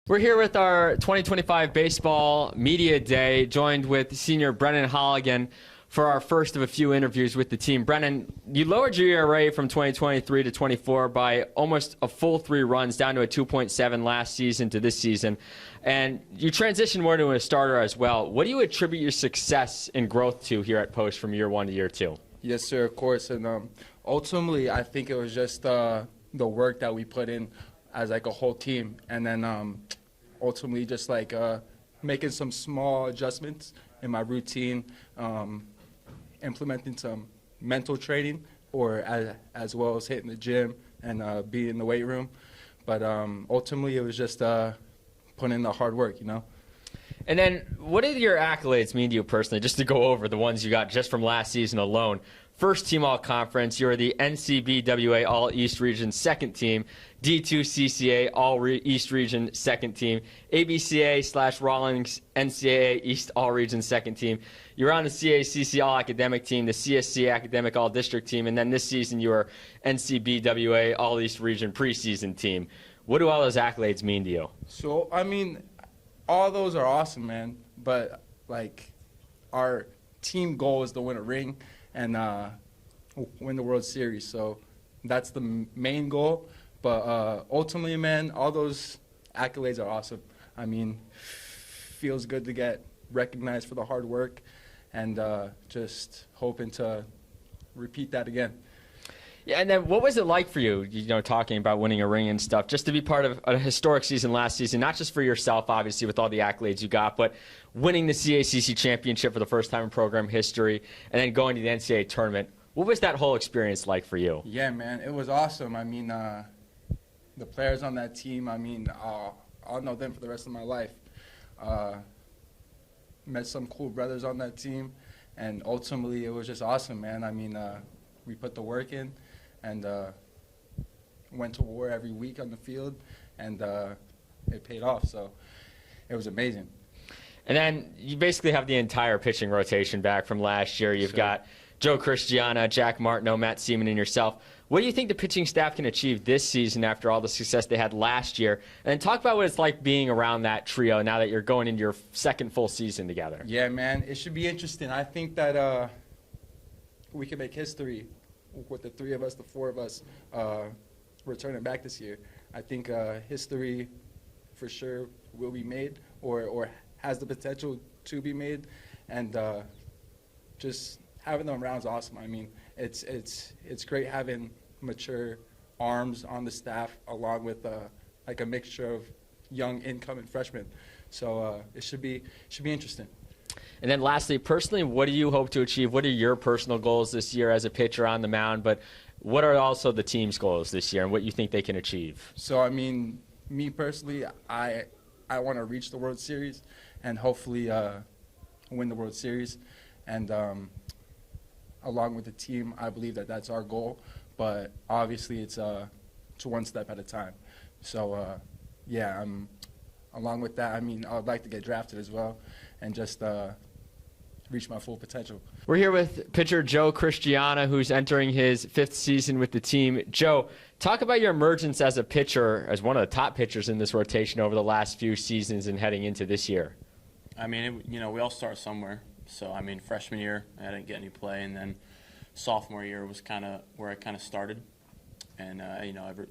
We're here with our 2025 Baseball Media Day, joined with senior Brennan Holligan for our first of a few interviews with the team. Brennan, you lowered your ERA from 2023 to 24 by almost a full 3 runs, down to a 2.7 last season to this season. And you transitioned more to a starter as well. What do you attribute your success and growth to here at Post from year 1 to year 2? Yes, sir, of course. And ultimately, I think it was just the work that we put in as like a whole team. And then ultimately just like making some small adjustments in my routine, implementing some mental training, or as well as hitting the gym and being in the weight room. But ultimately, it was just putting in the hard work, you know. And then what did your accolades mean to you personally, just to go over the ones you got just from last season alone? First team All-Conference, you're the NCBWA All-East Region second team, D2 CCA All-East Region second team, ABCA/Rawlings NCAA East All-Region second team. You're on the CACC All-Academic team, the CSC Academic All-District team, and then this season you were NCBWA All-East Region preseason team. What do all those accolades mean to you? So, I mean, all those are awesome, man. But, like, our team goal is to win a ring and win the World Series. So that's the main goal. But ultimately, man, all those accolades are awesome. I mean, feels good to get recognized for the hard work, and just hoping to repeat that again. Yeah, and then what was it like for you, talking about winning a ring and stuff, just to be part of a historic season last season, not just for yourself, obviously, with all the accolades you got, but winning the CACC championship for the first time in program history, and then going to the NCAA tournament. What was that whole experience like for you? Yeah, man, it was awesome. I mean, the players on that team, I mean, I'll know them for the rest of my life. Met some cool brothers on that team, and ultimately it was just awesome, man. I mean, we put the work in and went to war every week on the field, and it paid off, so it was amazing. And then you basically have the entire pitching rotation back from last year. You've got Joe Christiana, Jack Martineau, Matt Seaman, and yourself. What do you think the pitching staff can achieve this season after all the success they had last year? And then talk about what it's like being around that trio now that you're going into your second full season together. Yeah, man, it should be interesting. I think that we can make history with the 3 of us, the 4 of us, returning back this year. I think history for sure will be made, or has the potential to be made, and just having them around is awesome. I mean, it's great having mature arms on the staff along with like a mixture of young incoming freshmen. So it should be interesting. And then lastly, personally, what do you hope to achieve? What are your personal goals this year as a pitcher on the mound? But what are also the team's goals this year and what you think they can achieve? So, I mean, me personally, I want to reach the World Series and hopefully win the World Series. And along with the team, I believe that that's our goal. But obviously, it's one step at a time. So, yeah, along with that, I mean, I would like to get drafted as well and just reach my full potential. We're here with pitcher Joe Christiana, who's entering his 5th season with the team. Joe, talk about your emergence as a pitcher, as one of the top pitchers in this rotation over the last few seasons and heading into this year. I mean, we all start somewhere. So, I mean, freshman year, I didn't get any play, and then sophomore year was kind of where I kind of started. And,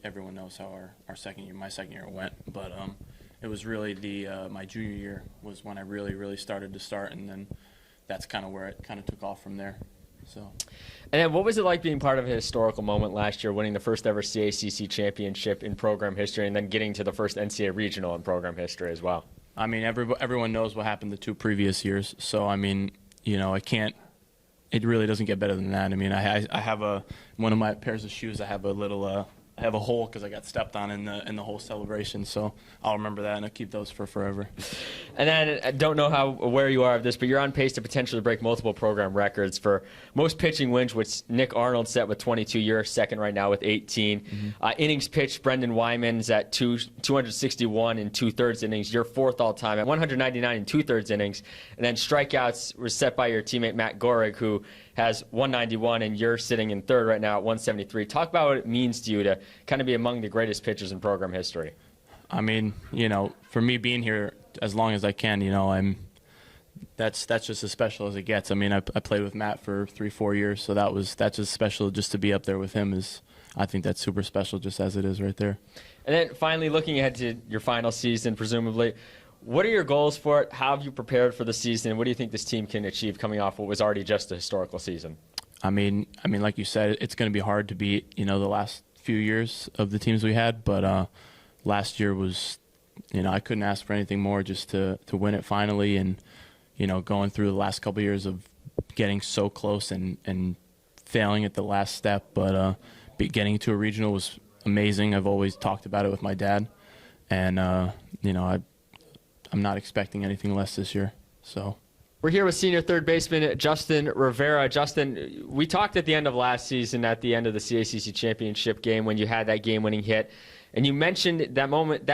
everyone knows how my second year went. But it was really my junior year was when I really started to start, and then that's kind of where it kind of took off from there. So. And then what was it like being part of a historical moment last year, winning the first ever CACC championship in program history and then getting to the first NCAA regional in program history as well? I mean, everyone knows what happened the 2 previous years. So, I mean, it really doesn't get better than that. I mean, I have one of my pairs of shoes, I have a hole because I got stepped on in the whole celebration. So I'll remember that and I'll keep those for forever. And then I don't know how aware you are of this, but you're on pace to potentially break multiple program records for most pitching wins, which Nick Arnold set with 22. You're second right now with 18. Mm-hmm. Innings pitched, Brendan Wyman's at 261 in 2/3 innings. You're 4th all time at 199 in 2/3 innings. And then strikeouts were set by your teammate Matt Gorig, who has 191, and you're sitting in 3rd right now at 173. Talk about what it means to you to kind of be among the greatest pitchers in program history. I mean, for me being here as long as I can, that's just as special as it gets. I mean, I played with Matt for 3-4 years, so that's just special. Just to be up there with him I think that's super special, just as it is right there. And then finally, looking ahead to your final season, presumably, what are your goals for it? How have you prepared for the season? What do you think this team can achieve coming off what was already just a historical season? I mean, like you said, it's going to be hard to beat, the last few years of the teams we had, but last year was, I couldn't ask for anything more, just to win it finally, and going through the last couple of years of getting so close and failing at the last step, but getting to a regional was amazing. I've always talked about it with my dad, and I'm not expecting anything less this year. So we're here with senior third baseman Justin Rivera. Justin, we talked at the end of last season, at the end of the CACC championship game, when you had that game-winning hit, and you mentioned that moment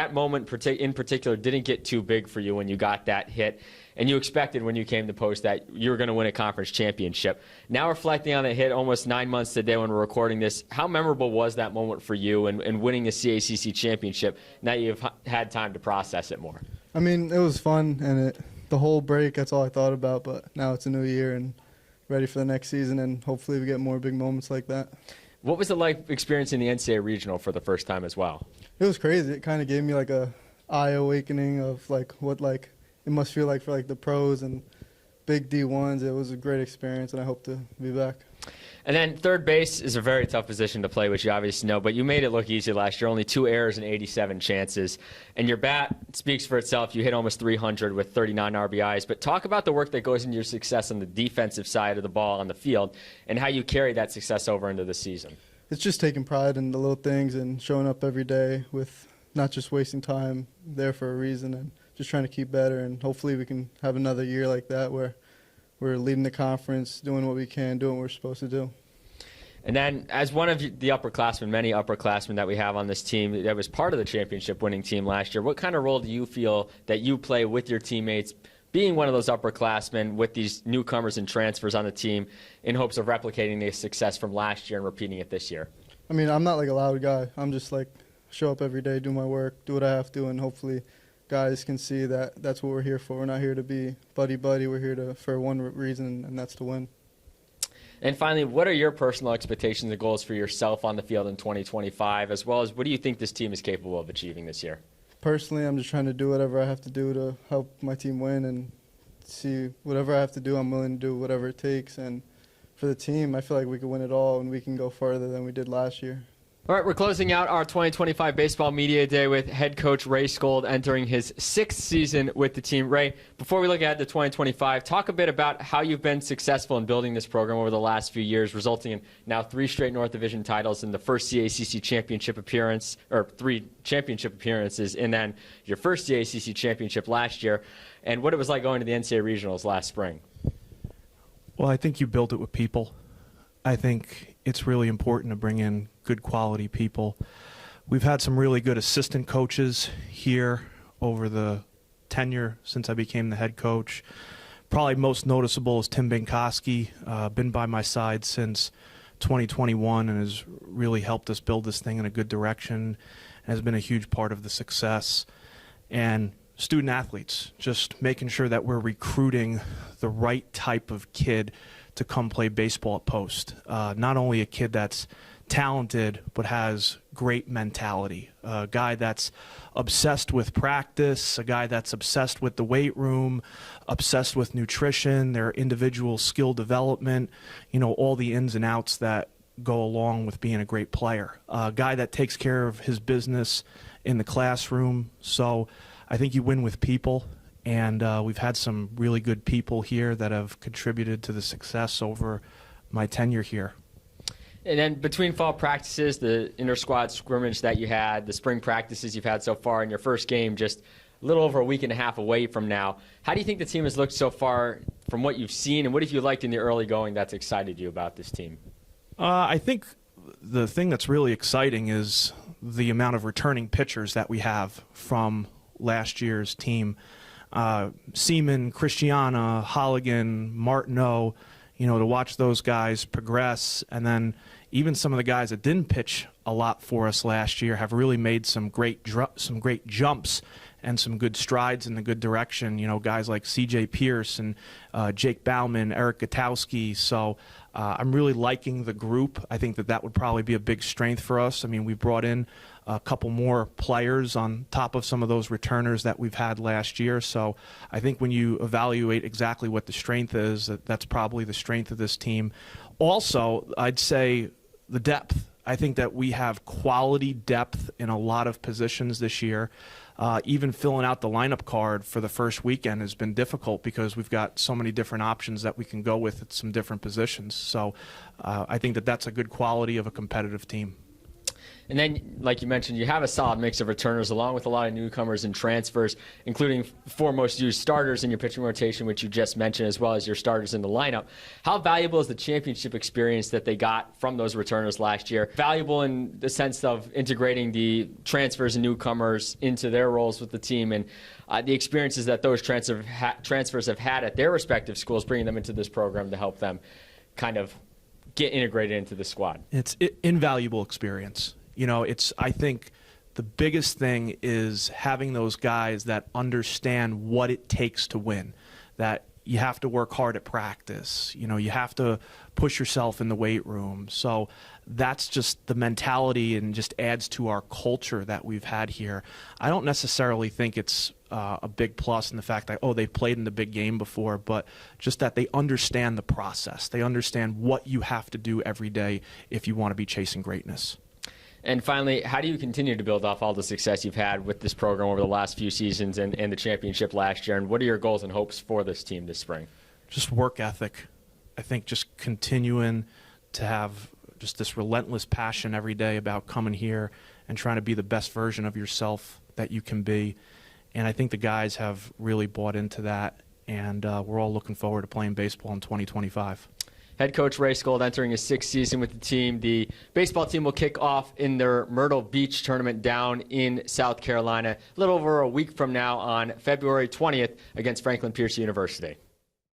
in particular didn't get too big for you when you got that hit, and you expected when you came to post that you were going to win a conference championship. Now reflecting on the hit almost 9 months today when we're recording this, how memorable was that moment for you and winning the CACC championship now you've had time to process it more? I mean, it was fun, and the whole break, that's all I thought about, but now it's a new year and ready for the next season, and hopefully we get more big moments like that. What was it like experiencing the NCAA Regional for the first time as well? It was crazy. It kind of gave me like a eye awakening of what it must feel like for the pros and big D1s. It was a great experience, and I hope to be back. And then third base is a very tough position to play, which you obviously know, but you made it look easy last year. Only 2 errors and 87 chances. And your bat speaks for itself. You hit almost 300 with 39 RBIs. But talk about the work that goes into your success on the defensive side of the ball on the field and how you carry that success over into the season. It's just taking pride in the little things and showing up every day with not just wasting time there for a reason and just trying to keep better. And hopefully we can have another year like that where we're leading the conference, doing what we can, doing what we're supposed to do. And then as one of the upperclassmen, many upperclassmen that we have on this team that was part of the championship winning team last year, what kind of role do you feel that you play with your teammates, being one of those upperclassmen with these newcomers and transfers on the team in hopes of replicating the success from last year and repeating it this year? I mean, I'm not a loud guy. I'm just show up every day, do my work, do what I have to, and hopefully guys can see that that's what we're here for. We're not here to be buddy-buddy. We're here for one reason, and that's to win. And finally, what are your personal expectations and goals for yourself on the field in 2025, as well as what do you think this team is capable of achieving this year? Personally, I'm just trying to do whatever I have to do to help my team win and see whatever I have to do, I'm willing to do whatever it takes. And for the team, I feel like we can win it all and we can go further than we did last year. All right, we're closing out our 2025 Baseball Media Day with head coach Ray Skjold entering his 6th season with the team. Ray, before we look ahead to 2025, talk a bit about how you've been successful in building this program over the last few years, resulting in now 3 straight North Division titles and the first CACC championship appearance, or 3 championship appearances, and then your first CACC championship last year, and what it was like going to the NCAA Regionals last spring. Well, I think you built it with people. I think it's really important to bring in good quality people. We've had some really good assistant coaches here over the tenure since I became the head coach. Probably most noticeable is Tim Binkowski, been by my side since 2021 and has really helped us build this thing in a good direction and has been a huge part of the success. And student athletes, just making sure that we're recruiting the right type of kid to come play baseball at Post. Not only a kid that's talented, but has great mentality. A guy that's obsessed with practice, a guy that's obsessed with the weight room, obsessed with nutrition, their individual skill development, all the ins and outs that go along with being a great player. A guy that takes care of his business in the classroom. So I think you win with people. And we've had some really good people here that have contributed to the success over my tenure here. And then between fall practices, the inter-squad scrimmage that you had, the spring practices you've had so far, and your first game just a little over a week and a half away from now, how do you think the team has looked so far from what you've seen, and what have you liked in the early going that's excited you about this team? I think the thing that's really exciting is the amount of returning pitchers that we have from last year's team. Seaman, Christiana, Holligan, Martineau, to watch those guys progress, and then even some of the guys that didn't pitch a lot for us last year have really made some great jumps and some good strides in the good direction. You know, guys like C.J. Pierce and Jake Bauman, Eric Gutowski. So I'm really liking the group. I think that would probably be a big strength for us. I mean, we brought in a couple more players on top of some of those returners that we've had last year. So I think when you evaluate exactly what the strength is, that's probably the strength of this team. Also, I'd say the depth. I think that we have quality depth in a lot of positions this year. Even filling out the lineup card for the first weekend has been difficult because we've got so many different options that we can go with at some different positions. So I think that that's a good quality of a competitive team. And then, like you mentioned, you have a solid mix of returners along with a lot of newcomers and transfers, including foremost used starters in your pitching rotation, which you just mentioned, as well as your starters in the lineup. How valuable is the championship experience that they got from those returners last year? Valuable in the sense of integrating the transfers and newcomers into their roles with the team, and the experiences that those transfers have had at their respective schools, bringing them into this program to help them kind of get integrated into the squad. It's invaluable experience. You know, I think the biggest thing is having those guys that understand what it takes to win, that you have to work hard at practice. You know, you have to push yourself in the weight room. So that's just the mentality and just adds to our culture that we've had here. I don't necessarily think it's a big plus in the fact that, they've played in the big game before, but just that they understand the process. They understand what you have to do every day if you want to be chasing greatness. And finally, how do you continue to build off all the success you've had with this program over the last few seasons and the championship last year? And what are your goals and hopes for this team this spring? Just work ethic. I think just continuing to have just this relentless passion every day about coming here and trying to be the best version of yourself that you can be. And I think the guys have really bought into that, and we're all looking forward to playing baseball in 2025. Head Coach Ray Skjold entering his 6th season with the team. The baseball team will kick off in their Myrtle Beach tournament down in South Carolina a little over a week from now on February 20th against Franklin Pierce University.